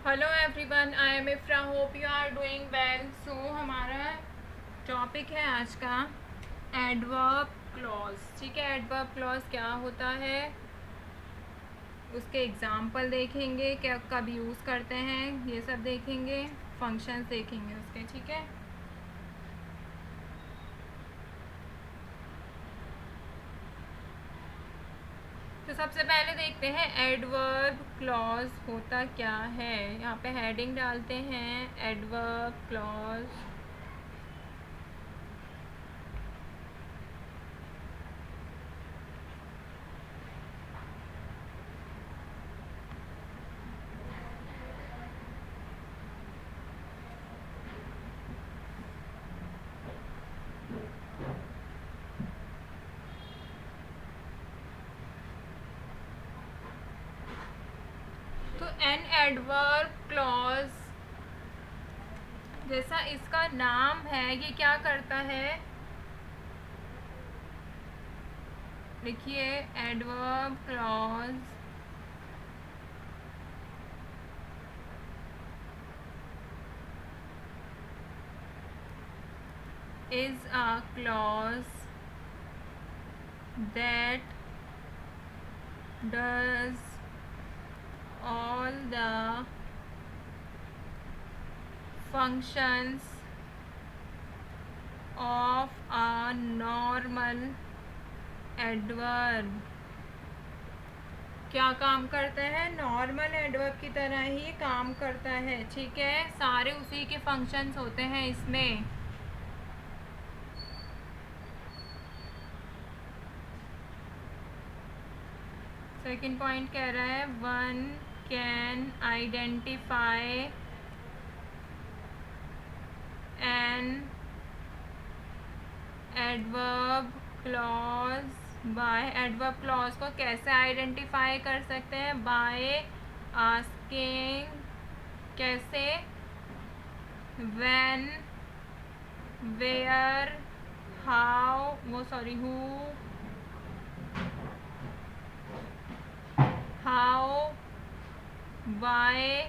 Hello everyone, I am Ifra, hope you are doing well. So हमारा topic है आज का एडवर्ब क्लॉज। ठीक है, एडवर्ब क्लॉज क्या होता है, उसके एग्जाम्पल देखेंगे, क्या कब यूज़ करते हैं, ये सब देखेंगे, फंक्शंस देखेंगे उसके। ठीक है, तो सबसे पहले देखते हैं एडवर्ब क्लॉज होता क्या है। यहाँ पे हेडिंग डालते हैं एडवर्ब क्लॉज। तो एन एडवर्ब क्लॉज, जैसा इसका नाम है, ये क्या करता है, लिखिए adverb clause is a clause that does all the functions of a normal adverb। क्या काम करता है, नॉर्मल एडवर्ब की तरह ही काम करता है। ठीक है, सारे उसी के फंक्शंस होते हैं इसमें। सेकंड पॉइंट कह रहा है one can identify an adverb clause by. Adverb clause को कैसे आइडेंटिफाई कर सकते हैं, बाय आस्किंग, कैसे, when, where, how, who, how, why,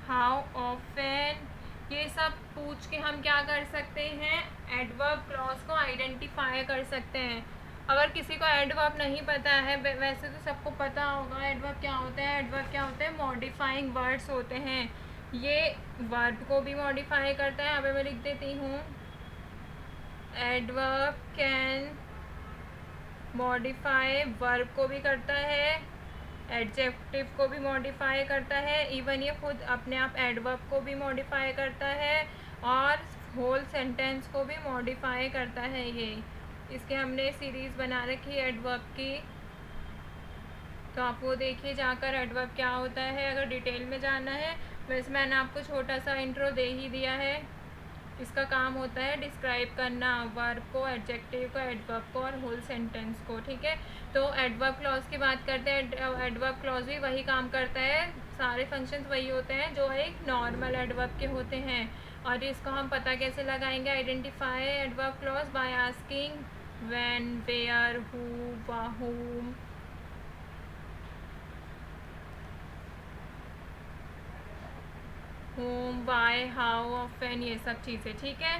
how often, ये सब पूछ के हम क्या कर सकते हैं, एडवर्ब क्लॉज को आइडेंटिफाई कर सकते हैं। अगर किसी को एडवर्ब नहीं पता है, वैसे तो सबको पता होगा एडवर्ब क्या होता है। एडवर्ब क्या होता है, मॉडिफाइंग वर्ड्स होते हैं। ये वर्ब को भी मॉडिफाई करता है। अभी मैं लिख देती हूँ, एडवर्ब कैन मॉडिफाई, वर्ब को भी करता है, एडजेक्टिव को भी मॉडिफाई करता है, इवन ये खुद अपने आप एडवर्ब को भी मॉडिफाई करता है और होल सेंटेंस को भी मॉडिफाई करता है। ये इसके हमने सीरीज़ बना रखी है एडवर्ब की, तो आप वो देखिए जाकर एडवर्ब क्या होता है। अगर डिटेल में जानना है, वैसे मैंने आपको छोटा सा इंट्रो दे ही दिया है। इसका काम होता है डिस्क्राइब करना वर्ब को, एडजेक्टिव को, एडवर्ब को और होल सेंटेंस को। ठीक है, तो एडवर्ब क्लॉज की बात करते हैं। एडवर्ब क्लॉज भी वही काम करता है, सारे फंक्शंस वही होते हैं जो एक नॉर्मल एडवर्ब के होते हैं। और इसको हम पता कैसे लगाएंगे, identify adverb clause by asking when, where, who, whom, whom, why, how, often, ये सब चीज़ें। ठीक है,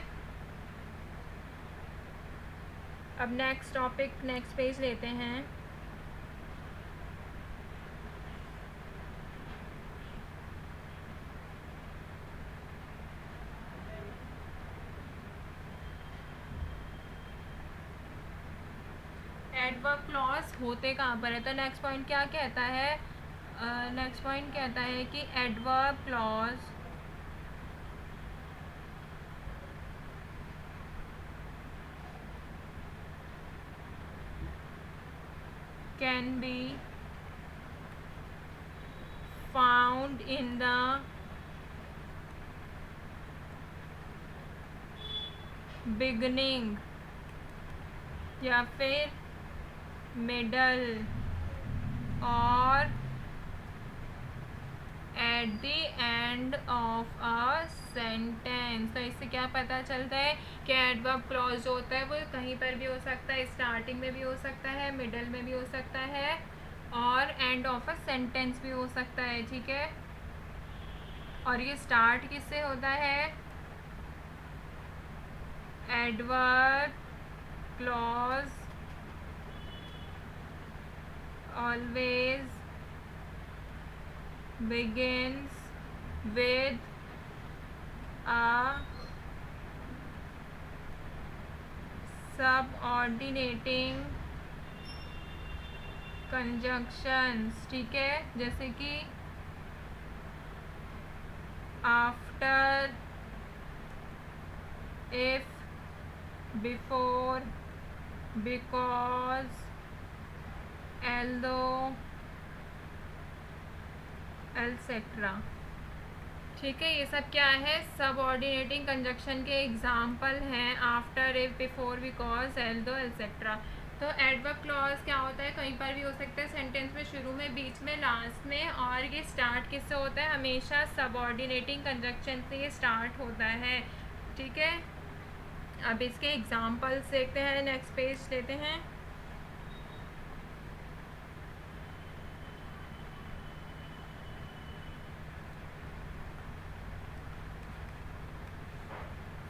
अब नेक्स्ट टॉपिक, नेक्स्ट पेज लेते हैं। एडवर्ब क्लॉज होते कहाँ पर है, तो नेक्स्ट पॉइंट क्या कहता है, नेक्स्ट पॉइंट कहता है कि adverb clause can be found in the beginning या फिर मिडल और eight the end of a sentence. तो इससे क्या पता चलता है कि एडवर्ब क्लॉज जो होता है वो कहीं पर भी हो सकता है, स्टार्टिंग में भी हो सकता है, मिडल में भी हो सकता है और एंड ऑफ अ सेंटेंस भी हो सकता है। ठीक है, और ये स्टार्ट किससे होता है? Adverb clause always begins with a subordinating conjunctions, ठीक है, जैसे कि after, if, before, because, although, etc. ठीक है, ये सब क्या है? सबऑर्डिनेटिंग कंजक्शन के एग्जाम्पल हैं, after, if, before, because, although, etcetera. तो एडवर्ब क्लॉज क्या होता है? कहीं पर भी हो सकता है, सेंटेंस में, शुरू में, बीच में, लास्ट में। और ये स्टार्ट किससे होता है? हमेशा सबऑर्डिनेटिंग कंजक्शन से ये स्टार्ट होता है। ठीक है, अब इसके एग्जाम्पल्स देखते हैं, नेक्स्ट पेज लेते हैं।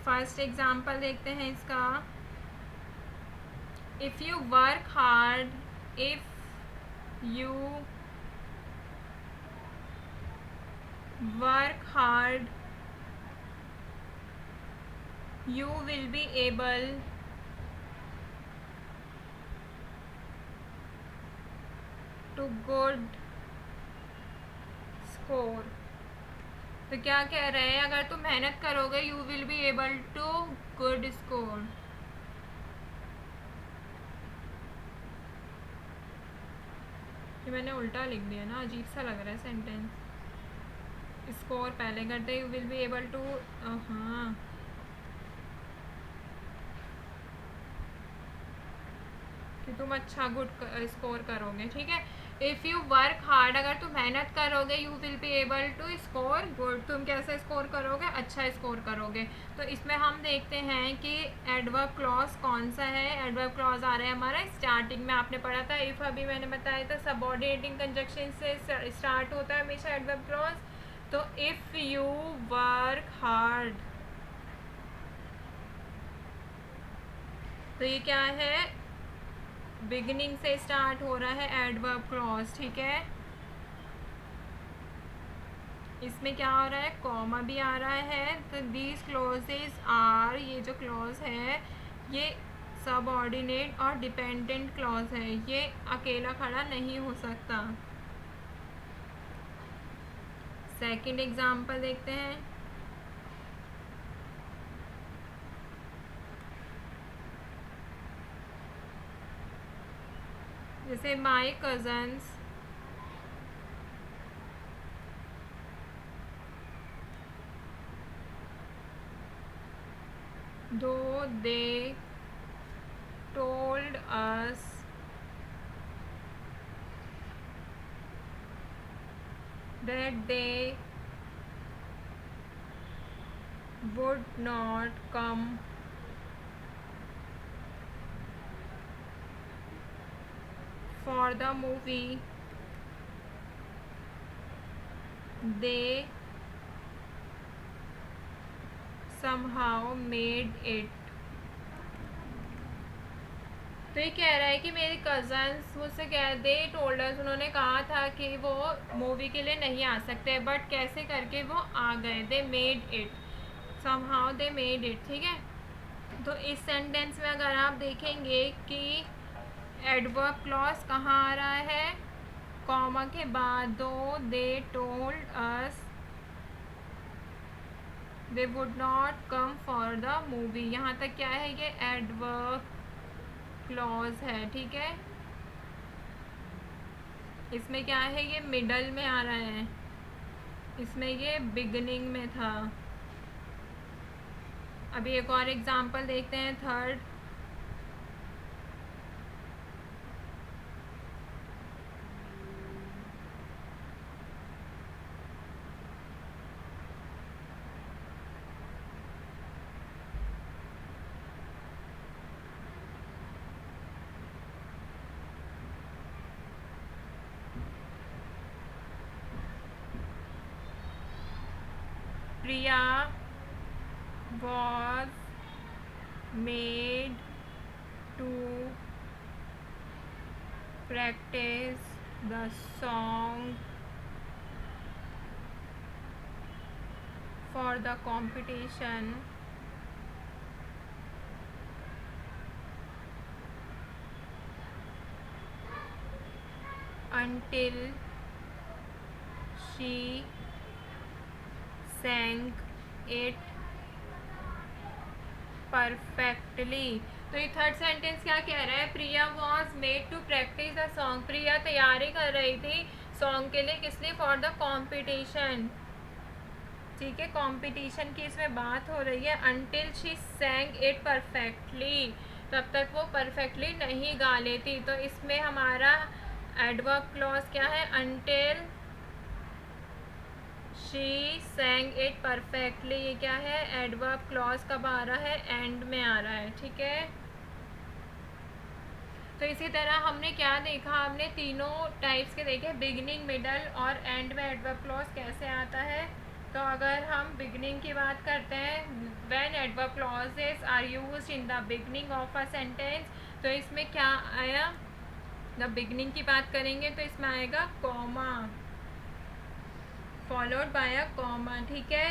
फर्स्ट एग्जाम्पल देखते हैं इसका। If you work hard, if you work hard, you will be able to good score। तो क्या कह रहे हैं? अगर तुम मेहनत करोगे, you will be able to good score। ये मैंने उल्टा लिख दिया ना, अजीब सा लग रहा है सेंटेंस। स्कोर पहले करते, you will be able to, हाँ, कि तुम अच्छा गुड स्कोर करोगे। ठीक है, इफ़ यू वर्क हार्ड, अगर तुम मेहनत करोगे, you will be able to score good, तुम कैसे स्कोर करोगे? अच्छा स्कोर करोगे। तो इसमें हम देखते हैं कि एडवर्ब क्लॉज कौन सा है। एडवर्ब क्लॉज आ रहा है हमारा स्टार्टिंग में, आपने पढ़ा था इफ़, अभी मैंने बताया था सबऑर्डिनेटिंग कंजक्शन से स्टार्ट होता है हमेशा एडवर्ब क्लॉज। तो इफ़ यू वर्क हार्ड, तो ये क्या है? बिगिनिंग से स्टार्ट हो रहा है एडवर्ब क्लॉज। ठीक है, इसमें क्या हो रहा है? कॉमा भी आ रहा है। तो दीज क्लॉजेज आर, ये जो क्लॉज है ये सबऑर्डिनेट और डिपेंडेंट क्लॉज है, ये अकेला खड़ा नहीं हो सकता। सेकंड एग्जांपल देखते हैं। जैसे my cousins though they told us that they would not come for the movie, they somehow made it। तो ये कह रहा है कि मेरे कज़न्स मुझसे कह दे टोल्डर्स, उन्होंने कहा था कि वो मूवी के लिए नहीं आ सकते, बट कैसे करके वो आ गए। They made it, somehow they made it. ठीक है, तो इस सेंटेंस में अगर आप देखेंगे कि एडवर्ब क्लॉज कहाँ आ रहा है? कॉमा के बाद। दो they told us they would not come for the movie, यहाँ तक क्या है? ये एडवर्ब क्लॉज है। ठीक है, इसमें क्या है? ये मिडल में आ रहा है, इसमें ये बिगनिंग में था। अभी एक और एग्जांपल देखते हैं, third. Priya was made to practice the song for the competition until she sang it perfectly. तो ये थर्ड सेंटेंस क्या कह रहा है? Priya was made to practise the song. Priya तैयारी कर रही थी सॉन्ग के लिए, किस लिए? For the competition. ठीक है, कंपटीशन की इसमें बात हो रही है। Until she sang it perfectly, तब तक वो परफेक्टली नहीं गा लेती। तो इसमें हमारा एडवर्ब क्लॉज क्या है? Until she sang it perfectly. ये क्या है? एडवर्ब क्लॉज कब आ रहा है? एंड में आ रहा है। ठीक है, तो इसी तरह हमने क्या देखा? हमने तीनों टाइप्स के देखे, बिगिनिंग, मिडल और एंड में एडवर्ब क्लॉज कैसे आता है। तो अगर हम बिगिनिंग की बात करते हैं, when adverb clauses are used in the beginning of a sentence, तो इसमें क्या आया? जब बिगिनिंग की बात करेंगे तो इसमें आएगा comma followed by a comma. ठीक है,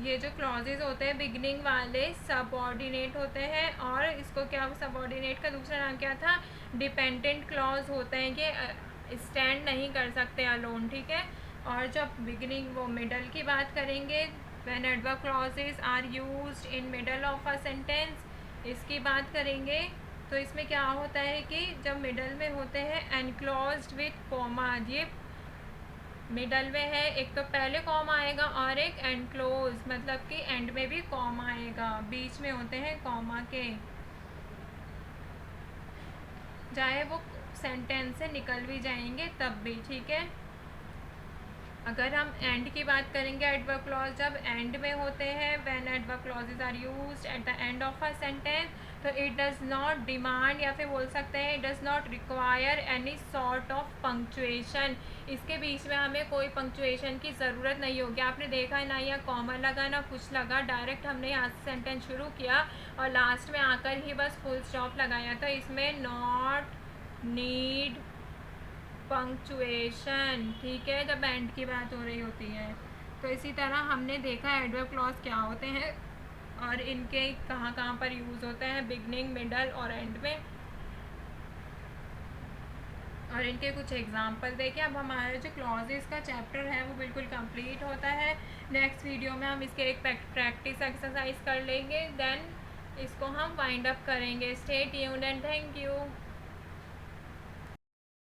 ये जो क्लॉजेज होते हैं बिगिनिंग वाले सबऑर्डिनेट होते हैं, और इसको क्या, सबऑर्डिनेट का दूसरा नाम क्या था? डिपेंडेंट क्लॉज होते हैं कि स्टैंड नहीं कर सकते अलोन। ठीक है, और जब बिगिनिंग वो मिडल की बात करेंगे, when adverb clauses are used in middle of a sentence, इसकी बात करेंगे तो इसमें क्या होता है कि जब मिडल में होते हैं एनक्लोज्ड विथ कॉमा। ये मिडल में है, एक तो पहले कॉमा आएगा और एक एनक्लोज, मतलब कि एंड में भी कॉमा आएगा, बीच में होते हैं कॉमा के, चाहे वो सेंटेंस से निकल भी जाएंगे तब भी। ठीक है, अगर हम एंड की बात करेंगे, एडवर्ब क्लॉज जब एंड में होते हैं, when adverb clauses are used at the end of a sentence, तो इट डज नॉट डिमांड, या फिर बोल सकते हैं it does not require any sort of punctuation. इसके बीच में हमें कोई पंक्चुएशन की ज़रूरत नहीं होगी। आपने देखा है ना, या कॉमा लगा ना कुछ लगा, डायरेक्ट हमने यहाँ से सेंटेंस शुरू किया और लास्ट में आकर ही बस फुल स्टॉप लगाया। तो इसमें नॉट नीड पंक्चुएशन। ठीक है, जब एंड की बात हो रही होती है। तो इसी तरह हमने देखा एडवर्ब क्लॉज क्या होते हैं और इनके कहाँ कहाँ पर यूज़ होते हैं, बिगनिंग, मिडल और एंड में, और इनके कुछ एग्जाम्पल देखें। अब हमारा जो क्लॉजेस का चैप्टर है वो बिल्कुल कंप्लीट होता है। नेक्स्ट वीडियो में हम इसके एक प्रैक्टिस एक्सरसाइज कर लेंगे, देन इसको हम वाइंड अप करेंगे। Stay tuned and thank you.